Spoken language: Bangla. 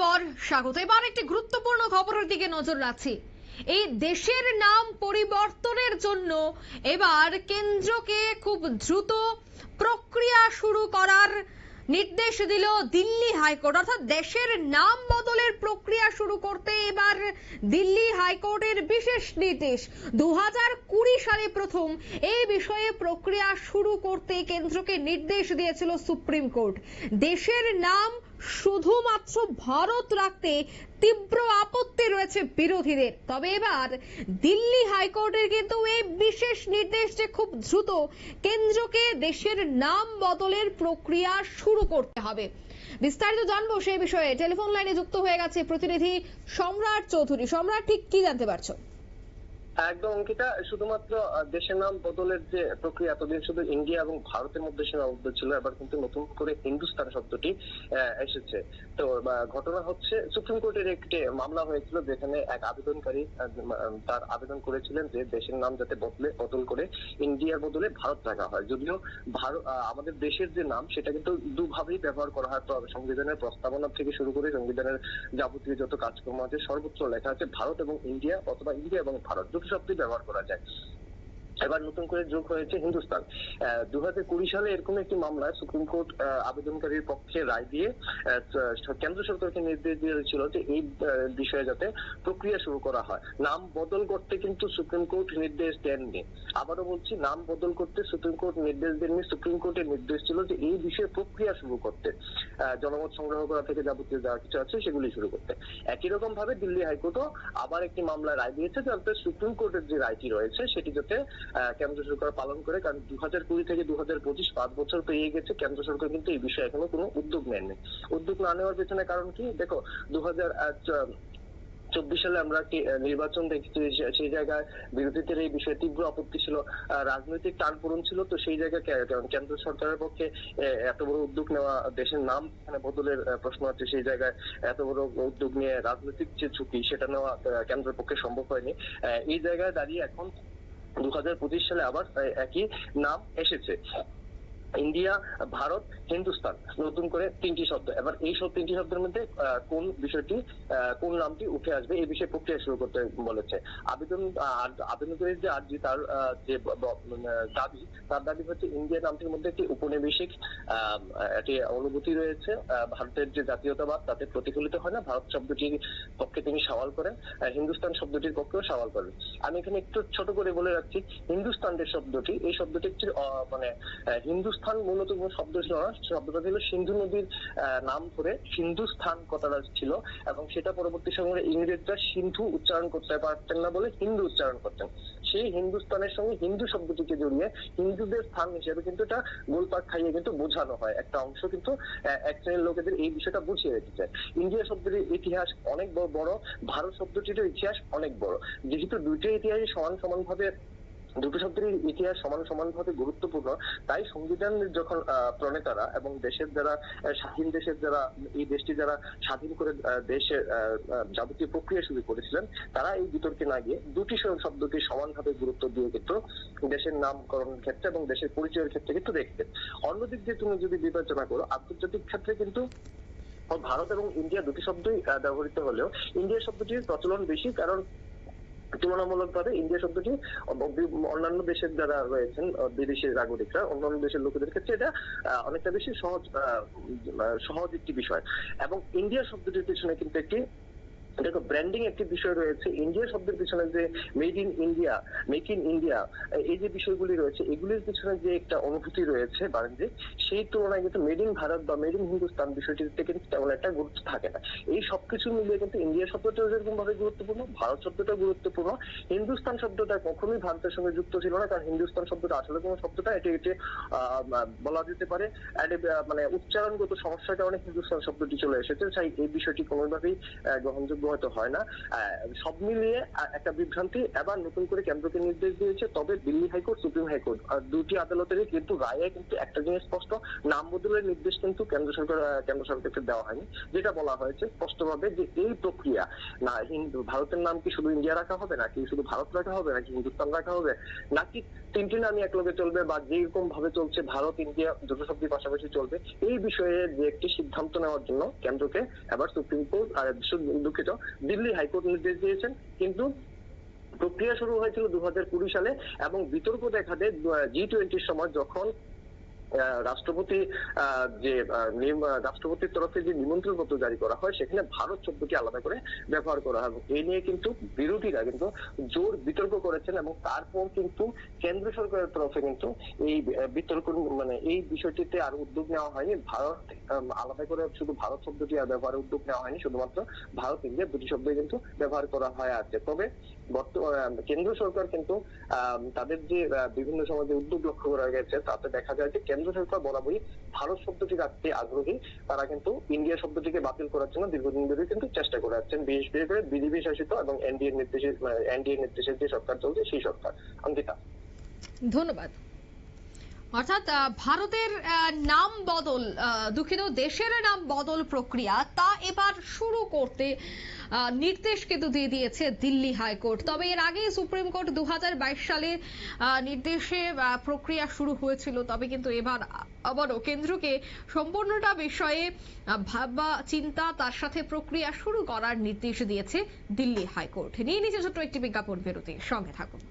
পর স্বাগত। এবার একটি গুরুত্বপূর্ণ খবরের দিকে নজর রাখছি। এই দেশের নাম পরিবর্তনের জন্য এবার কেন্দ্রকে খুব দ্রুত প্রক্রিয়া শুরু করার নির্দেশ দিল দিল্লি হাইকোর্ট। অর্থাৎ দেশের নাম বদলের প্রক্রিয়া শুরু করতে এবার দিল্লি হাইকোর্টের বিশেষ নির্দেশ। 2020 সালে প্রথম এই বিষয়ে প্রক্রিয়া শুরু করতে কেন্দ্রকে নির্দেশ দিয়েছিল সুপ্রিম কোর্ট। দেশের নাম শুধুমাত্র ভারত রাখতে তীব্র আপত্তি রয়েছে বিরোধীদের। তবে এবার দিল্লি হাইকোর্টের কিন্তু এই বিশেষ নির্দেশ যে খুব দ্রুত কেন্দ্রকে দেশের নাম বদলের প্রক্রিয়া শুরু করতে হবে। বিস্তারিত জানবো সেই বিষয়ে টেলিফোন লাইনে যুক্ত হয়ে গেছে প্রতিনিধি সম্রাট চৌধুরী। সম্রাট, ঠিক কি জানতে পারছো? একদম অঙ্কিতা, শুধুমাত্র দেশের নাম বদলের যে প্রক্রিয়া এতদিন শুধু ইন্ডিয়া এবং ভারতের মধ্যে সীমাবদ্ধ ছিল, এবার কিন্তু নতুন করে হিন্দুস্তান শব্দটি এসেছে। তো ঘটনা হচ্ছে, সুপ্রিম কোর্টের একটি মামলা হয়েছিল যেখানে এক আবেদনকারী তার আবেদন করেছিলেন যে দেশের নাম যাতে বদল করে ইন্ডিয়ার বদলে ভারত রাখা হয়। যদিও ভারত আমাদের দেশের যে নাম সেটা কিন্তু দুভাবেই ব্যবহার করা হয়। তো সংবিধানের প্রস্তাবনা থেকে শুরু করে সংবিধানের যাবতীয় যত কাজকর্ম আছে সর্বোচ্চ লেখা আছে ভারত এবং ইন্ডিয়া, অথবা ইন্ডিয়া এবং ভারত দুটো শব্দই ব্যবহার করা যায়। এবার নতুন করে যোগ হয়েছে হিন্দুস্তান। 2020 সালে এরকম একটি মামলায় সুপ্রিম কোর্ট আবেদনকারীর পক্ষে রায় দিয়ে কেন্দ্র সরকারকে নির্দেশ দিয়েছিল যে এই বিষয়ে যাতে প্রক্রিয়া শুরু করা হয়। নাম বদল করতে কিন্তু সুপ্রিম কোর্ট নির্দেশ দেননি। আবারও বলছি, নাম বদল করতে সুপ্রিম কোর্ট নির্দেশ দেননি। সুপ্রিম কোর্টের নির্দেশ ছিল যে এই বিষয়ে প্রক্রিয়া শুরু করতে, জনমত সংগ্রহ করা থেকে যাবতীয় যা কিছু আছে সেগুলি শুরু করতে। একই রকম ভাবে দিল্লি হাইকোর্টও আবার একটি মামলায় রায় দিয়েছে যাতে সুপ্রিম কোর্টের যে রায়টি রয়েছে সেটি যাতে কেন্দ্র সরকার পালন করে। কারণ 2020 থেকে 2025 5 বছর পেরিয়ে গেছে, কেন্দ্র সরকার কিন্তু এই বিষয়ে এখনো কোনো উদ্যোগ নেননি। উদ্যোগ না নেওয়ার পেছনে কারণ কি? দেখো, 2024 সালে আমরা একটি নির্বাচন দেখেছি, সেই জায়গায় বিরোধীদের এই বিষয়ে তীব্র আপত্তি ছিল, রাজনৈতিক টানপোড়েন ছিল। তো সেই জায়গায় কেন্দ্র সরকারের পক্ষে এত বড় উদ্যোগ নেওয়া, দেশের নাম এখানে বদলের প্রশ্ন আছে, সেই জায়গায় এত বড় উদ্যোগ নিয়ে রাজনৈতিক যে ঝুঁকি সেটা নেওয়া কেন্দ্রের পক্ষে সম্ভব হয়নি। এই জায়গায় দাঁড়িয়ে এখন 2025 সালে আবার একই নাম এসেছে, ইন্ডিয়া, ভারত, হিন্দুস্তান, নতুন করে 3টি শব্দ। এবার এই সব 3টি শব্দের মধ্যে কোন বিষয়টি, কোন নামটি উঠে আসবে এই বিষয়ে প্রক্রিয়া শুরু করতে বলেছে। আবেদনকারীর যে আর্জি, তার যে দাবি, তার দাবি হচ্ছে ইন্ডিয়া নামটির মধ্যে একটি উপনিবেশিক একটি অনুভূতি রয়েছে। ভারতের যে জাতীয়তাবাদ তাতে প্রতিফলিত হয় না। ভারত শব্দটির পক্ষে তিনি সওয়াল করেন, হিন্দুস্তান শব্দটির পক্ষেও সওয়াল করেন। আমি এখানে একটু ছোট করে বলে রাখছি, হিন্দুস্তান যে শব্দটি, এই শব্দটি হিন্দুস্তান মূলত কোনো শব্দ ছিল না, শব্দটা ছিল সিন্ধু নদীর নাম ধরে হিন্দুস্থান কথাটা ছিল, এবং সেটা পরবর্তী সময়ে ইংরেজরা সিন্ধু উচ্চারণ করতে পারতেন না বলে হিন্দু উচ্চারণ করতেন। সেই হিন্দুস্তানের সঙ্গে হিন্দু শব্দটিকে জড়িয়ে হিন্দুদের স্থান হিসেবে কিন্তু এটা গোলপাক খাইয়ে কিন্তু বোঝানো হয়। একটা অংশ কিন্তু এক শ্রেণীর লোকেদের এই বিষয়টা বুঝিয়ে রেখেছে। ইন্ডিয়া শব্দটির ইতিহাস অনেক বড়, ভারত শব্দটিরও ইতিহাস অনেক বড়। যেহেতু দুইটাই ইতিহাসই সমান ভাবে, দুটো শব্দের ইতিহাস সমানভাবে গুরুত্বপূর্ণ, তাই সংবিধানের যখন প্রণেতারা এবং দেশের যারা স্বাধীন দেশের যারা এই দেশটি যারা স্বাধীন করে দেশের যাবতীয় প্রক্রিয়া শুরু করেছিলেন, তারা এই বিতর্কে না গিয়ে দুটি শব্দকে সমানভাবে গুরুত্ব দিয়ে কিন্তু দেশের নামকরণের ক্ষেত্রে এবং দেশের পরিচয়ের ক্ষেত্রে কিন্তু দেখতেন। অন্যদিক দিয়ে তুমি যদি বিবেচনা করো, আন্তর্জাতিক ক্ষেত্রে কিন্তু ভারত এবং ইন্ডিয়া দুটি শব্দই ব্যবহৃত হলেও ইন্ডিয়া শব্দটির প্রচলন বেশি, কারণ তুলনামূলকভাবে ইন্ডিয়া শব্দটি অন্যান্য দেশের যারা রয়েছেন বিদেশি নাগরিকরা, অন্যান্য দেশের লোকেদের ক্ষেত্রে এটা অনেকটা বেশি সহজ একটি বিষয়। এবং ইন্ডিয়া শব্দটির পিছনে কিন্তু একটি দেখো ব্র্যান্ডিং একটি বিষয় রয়েছে। ইন্ডিয়া শব্দের পিছনে যে made in India, make in India, এই যে বিষয়গুলি রয়েছে, এগুলির পিছনে যে একটা অনুভূতি রয়েছে বাণিজ্যিক, সেই তুলনায় কিন্তু মেড ইন ভারত বা মেড ইন হিন্দুস্তান বিষয়টিতে কিন্তু তেমন একটা গুরুত্ব থাকে না। এই সবকিছু মিলিয়ে কিন্তু ইন্ডিয়া শব্দটাও যেরকম ভাবে গুরুত্বপূর্ণ, ভারত শব্দটাও গুরুত্বপূর্ণ। হিন্দুস্তান শব্দটা কখনোই ভারতের সঙ্গে যুক্ত ছিল না, কারণ হিন্দুস্তান শব্দটা আসলে কোনো শব্দটা এটি বলা যেতে পারে মানে উচ্চারণগত সমস্যার কারণে হিন্দুস্তান শব্দটি চলে এসেছে। তাই এই বিষয়টি কোনোভাবেই গ্রহণযোগ্য হয়তো হয় না। সব মিলিয়ে একটা বিভ্রান্তি। এবার নতুন করে কেন্দ্রকে নির্দেশ দিয়েছে, তবে দিল্লি হাইকোর্ট, সুপ্রিম হাইকোর্ট দুটি আদালতেরই কিন্তু রায়ে কিন্তু একটা জিনিস স্পষ্ট, নাম বদলের নির্দেশ কিন্তু কেন্দ্র সরকারকে দেওয়া হয়নি। যেটা বলা হয়েছে স্পষ্টভাবে যে এই প্রক্রিয়া না ভারতের নাম কি শুধু ইন্ডিয়া রাখা হবে, নাকি শুধু ভারত রাখা হবে, নাকি হিন্দুস্তান রাখা হবে, নাকি তিনটি নামই একলগে চলবে, বা যেরকম ভাবে চলছে ভারত ইন্ডিয়া দুটো শব্দের পাশাপাশি চলবে, এই বিষয়ে যে একটি সিদ্ধান্ত নেওয়ার জন্য কেন্দ্রকে এবার সুপ্রিম কোর্ট দুঃখিত দিল্লি হাইকোর্ট নির্দেশ দিয়েছেন। কিন্তু প্রক্রিয়া শুরু হয়েছিল 2020 সালে, এবং বিতর্ক দেখা দেয় G20 সময়, যখন রাষ্ট্রপতির তরফে যে নিমন্ত্রণ পত্র জারি করা হয়, সেখানে ভারত শব্দটি আলাদা করে ব্যবহার করা হয়। এই নিয়ে কিন্তু বিরোধীরা কিন্তু জোর বিতর্ক করেছেন, এবং তারপর কিন্তু কেন্দ্র সরকারের তরফে কিন্তু এই বিতর্ক এই বিষয়টিতে আর উদ্যোগ নেওয়া হয়নি। ভারত আলাদা করে শুধু ভারত শব্দটি আর ব্যবহারের উদ্যোগ নেওয়া হয়নি, শুধুমাত্র ভারত ইন্ডিয়া দুটি শব্দ কিন্তু ব্যবহার করা হয় আছে। তবে কেন্দ্র সরকার কিন্তু তাদের যে বিভিন্ন সময় যে উদ্যোগ লক্ষ্য করা গেছে, তাতে দেখা যায় যে কেন্দ্র সরকার বরাবরই ভারত শব্দটি রাখতে আগ্রহী। তারা কিন্তু ইন্ডিয়া শব্দটিকে বাতিল করার জন্য দীর্ঘদিন ধরে কিন্তু চেষ্টা করে যাচ্ছেন, বিশেষ করে বিজেপি শাসিত এবং এনডিএ নির্দেশের যে সরকার চলছে সেই সরকার। অঙ্কিতা, ধন্যবাদ। অর্থাৎ ভারতের নাম বদল, দুঃখিত, দেশের নাম বদল প্রক্রিয়া তা এবার শুরু করতে নির্দেশ কিন্তু দিয়ে দিয়েছে দিল্লি হাইকোর্ট। তবে এর আগে সুপ্রিম কোর্ট 2022 সালে নির্দেশে প্রক্রিয়া শুরু হয়েছিল। তবে কিন্তু এবার আবারও কেন্দ্রকে সম্পূর্ণটা বিষয়ে ভাবা চিন্তা, তার সাথে প্রক্রিয়া শুরু করার নির্দেশ দিয়েছে দিল্লি হাইকোর্ট। নিয়ে নিচে ছোট্ট একটি বিজ্ঞাপন বিরতি, সঙ্গে থাকুন।